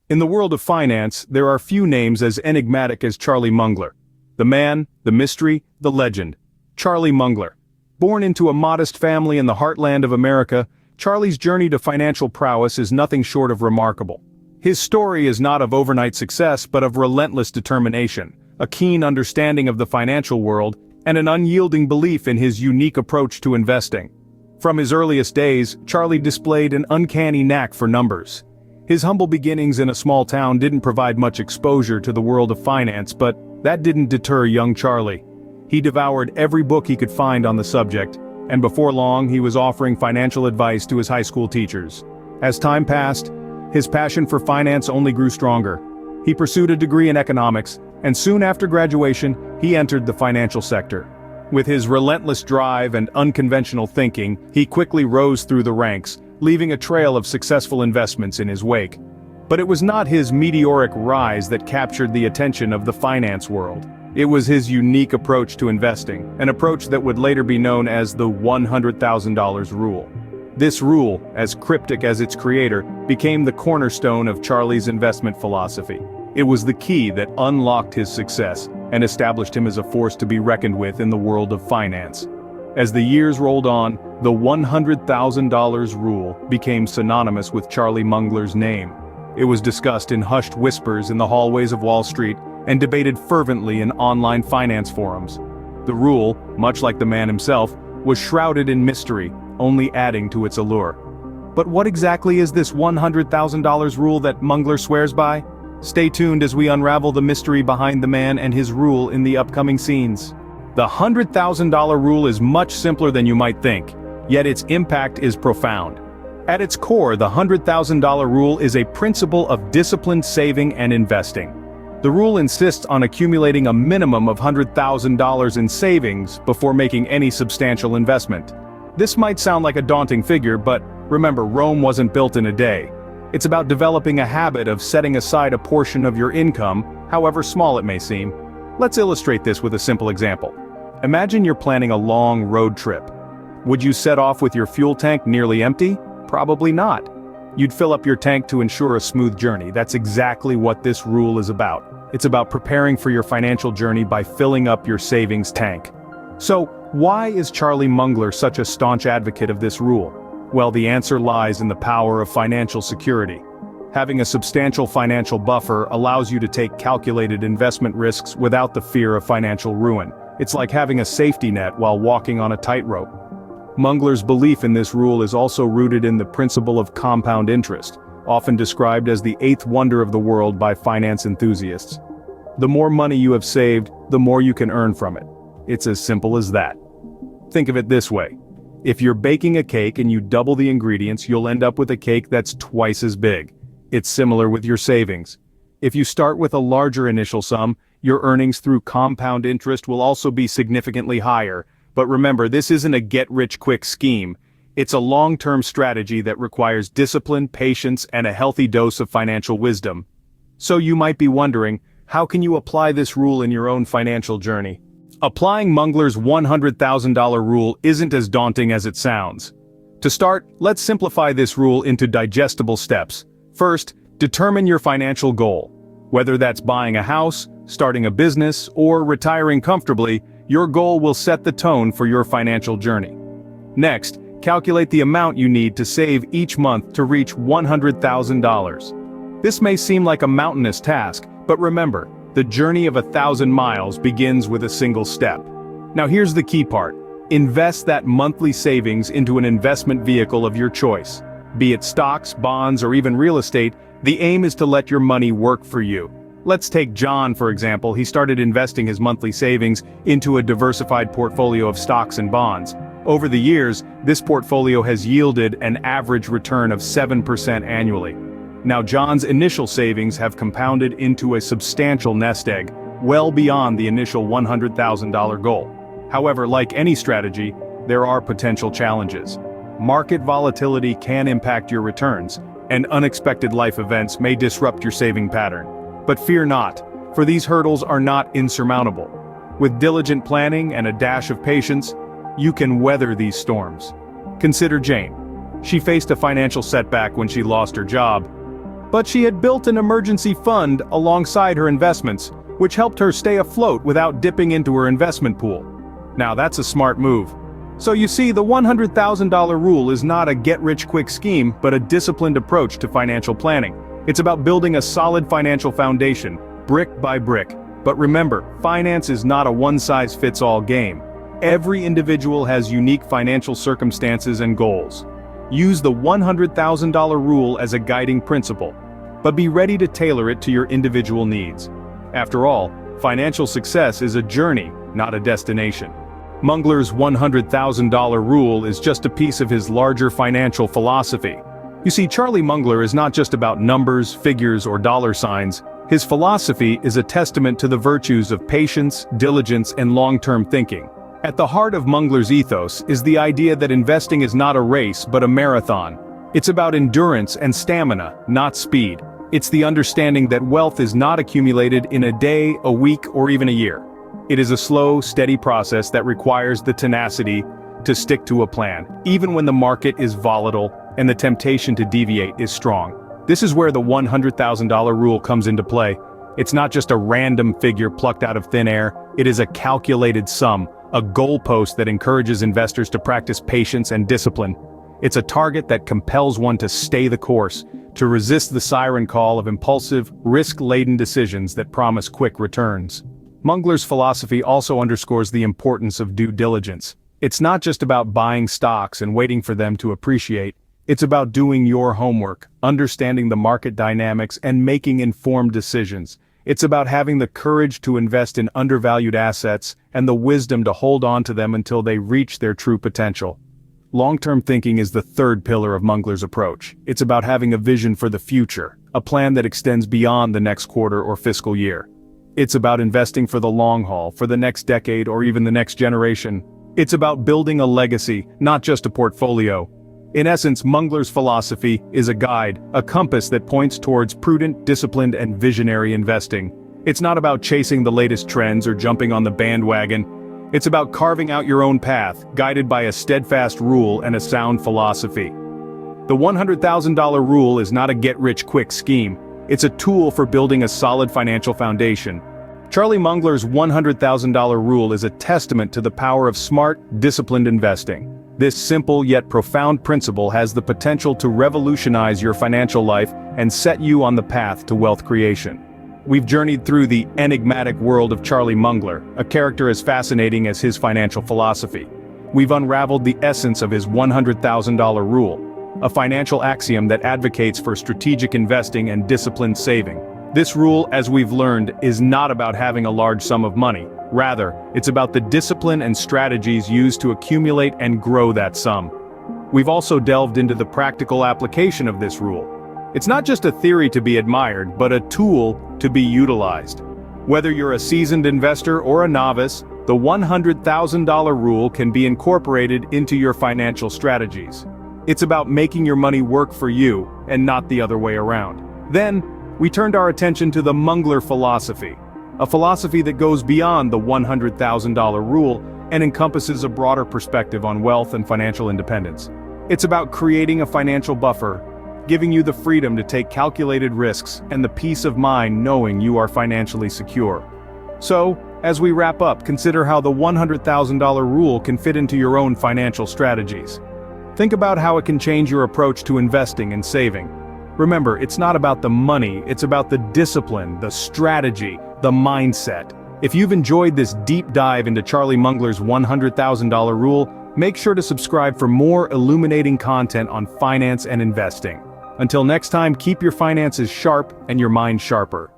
In the world of finance, there are few names as enigmatic as Charlie Mungler. The man, the mystery, the legend. Charlie Mungler. Born into a modest family in the heartland of America, Charlie's journey to financial prowess is nothing short of remarkable. His story is not of overnight success but of relentless determination, a keen understanding of the financial world, and an unyielding belief in his unique approach to investing. From his earliest days, Charlie displayed an uncanny knack for numbers. His humble beginnings in a small town didn't provide much exposure to the world of finance, but that didn't deter young Charlie. He devoured every book he could find on the subject, and before long he was offering financial advice to his high school teachers. As time passed, his passion for finance only grew stronger. He pursued a degree in economics, and soon after graduation, he entered the financial sector. With his relentless drive and unconventional thinking, he quickly rose through the ranks, leaving a trail of successful investments in his wake. But it was not his meteoric rise that captured the attention of the finance world. It was his unique approach to investing, an approach that would later be known as the $100,000 rule. This rule, as cryptic as its creator, became the cornerstone of Charlie's investment philosophy. It was the key that unlocked his success and established him as a force to be reckoned with in the world of finance. As the years rolled on, the $100,000 rule became synonymous with Charlie Mungler's name. It was discussed in hushed whispers in the hallways of Wall Street and debated fervently in online finance forums. The rule, much like the man himself, was shrouded in mystery, only adding to its allure. But what exactly is this $100,000 rule that Mungler swears by? Stay tuned as we unravel the mystery behind the man and his rule in the upcoming scenes. The $100,000 rule is much simpler than you might think, yet its impact is profound. At its core, the $100,000 rule is a principle of disciplined saving and investing. The rule insists on accumulating a minimum of $100,000 in savings before making any substantial investment. This might sound like a daunting figure, but remember, Rome wasn't built in a day. It's about developing a habit of setting aside a portion of your income, however small it may seem. Let's illustrate this with a simple example. Imagine you're planning a long road trip. Would you set off with your fuel tank nearly empty? Probably not. You'd fill up your tank to ensure a smooth journey. That's exactly what this rule is about. It's about preparing for your financial journey by filling up your savings tank. So, why is Charlie Mungler such a staunch advocate of this rule? Well, the answer lies in the power of financial security. Having a substantial financial buffer allows you to take calculated investment risks without the fear of financial ruin. It's like having a safety net while walking on a tightrope. Mungler's belief in this rule is also rooted in the principle of compound interest, often described as the eighth wonder of the world by finance enthusiasts. The more money you have saved, the more you can earn from it. It's as simple as that. Think of it this way. If you're baking a cake and you double the ingredients, you'll end up with a cake that's twice as big. It's similar with your savings. If you start with a larger initial sum, your earnings through compound interest will also be significantly higher. But remember, this isn't a get-rich-quick scheme. It's a long-term strategy that requires discipline, patience, and a healthy dose of financial wisdom. So you might be wondering, how can you apply this rule in your own financial journey? Applying Mungler's $100,000 rule isn't as daunting as it sounds. To start, let's simplify this rule into digestible steps. First, determine your financial goal. Whether that's buying a house, starting a business, or retiring comfortably, your goal will set the tone for your financial journey. Next, calculate the amount you need to save each month to reach $100,000. This may seem like a mountainous task, but remember, the journey of 1,000 miles begins with a single step. Now here's the key part. Invest that monthly savings into an investment vehicle of your choice. Be it stocks, bonds, or even real estate, the aim is to let your money work for you. Let's take John, for example. He started investing his monthly savings into a diversified portfolio of stocks and bonds. Over the years, this portfolio has yielded an average return of 7% annually. Now John's initial savings have compounded into a substantial nest egg, well beyond the initial $100,000 goal. However, like any strategy, there are potential challenges. Market volatility can impact your returns, and unexpected life events may disrupt your saving pattern. But fear not, for these hurdles are not insurmountable. With diligent planning and a dash of patience, you can weather these storms. Consider Jane. She faced a financial setback when she lost her job. But she had built an emergency fund alongside her investments, which helped her stay afloat without dipping into her investment pool. Now that's a smart move. So you see, the $100,000 rule is not a get-rich-quick scheme, but a disciplined approach to financial planning. It's about building a solid financial foundation, brick by brick. But remember, finance is not a one-size-fits-all game. Every individual has unique financial circumstances and goals. Use the $100,000 rule as a guiding principle, but be ready to tailor it to your individual needs. After all, financial success is a journey, not a destination. Mungler's $100,000 rule is just a piece of his larger financial philosophy. You see, Charlie Mungler is not just about numbers, figures, or dollar signs. His philosophy is a testament to the virtues of patience, diligence, and long-term thinking. At the heart of Mungler's ethos is the idea that investing is not a race but a marathon. It's about endurance and stamina, not speed. It's the understanding that wealth is not accumulated in a day, a week, or even a year. It is a slow, steady process that requires the tenacity to stick to a plan, even when the market is volatile and the temptation to deviate is strong. This is where the $100,000 rule comes into play. It's not just a random figure plucked out of thin air, it is a calculated sum, a goalpost that encourages investors to practice patience and discipline. It's a target that compels one to stay the course, to resist the siren call of impulsive, risk-laden decisions that promise quick returns. Mungler's philosophy also underscores the importance of due diligence. It's not just about buying stocks and waiting for them to appreciate. It's about doing your homework, understanding the market dynamics, and making informed decisions. It's about having the courage to invest in undervalued assets and the wisdom to hold on to them until they reach their true potential. Long-term thinking is the third pillar of Mungler's approach. It's about having a vision for the future, a plan that extends beyond the next quarter or fiscal year. It's about investing for the long haul, for the next decade or even the next generation. It's about building a legacy, not just a portfolio. In essence, Mungler's philosophy is a guide, a compass that points towards prudent, disciplined, and visionary investing. It's not about chasing the latest trends or jumping on the bandwagon. It's about carving out your own path, guided by a steadfast rule and a sound philosophy. The $100,000 rule is not a get-rich-quick scheme. It's a tool for building a solid financial foundation. Charlie Mungler's $100,000 rule is a testament to the power of smart, disciplined investing. This simple yet profound principle has the potential to revolutionize your financial life and set you on the path to wealth creation. We've journeyed through the enigmatic world of Charlie Mungler, a character as fascinating as his financial philosophy. We've unraveled the essence of his $100,000 rule, a financial axiom that advocates for strategic investing and disciplined saving. This rule, as we've learned, is not about having a large sum of money. Rather, it's about the discipline and strategies used to accumulate and grow that sum. We've also delved into the practical application of this rule. It's not just a theory to be admired, but a tool to be utilized. Whether you're a seasoned investor or a novice, the $100,000 rule can be incorporated into your financial strategies. It's about making your money work for you, and not the other way around. Then, we turned our attention to the Mungler Philosophy, a philosophy that goes beyond the $100,000 rule and encompasses a broader perspective on wealth and financial independence. It's about creating a financial buffer, giving you the freedom to take calculated risks and the peace of mind knowing you are financially secure. So, as we wrap up, consider how the $100,000 rule can fit into your own financial strategies. Think about how it can change your approach to investing and saving. Remember, it's not about the money, it's about the discipline, the strategy, the mindset. If you've enjoyed this deep dive into Charlie Mungler's $100,000 rule, make sure to subscribe for more illuminating content on finance and investing. Until next time, keep your finances sharp and your mind sharper.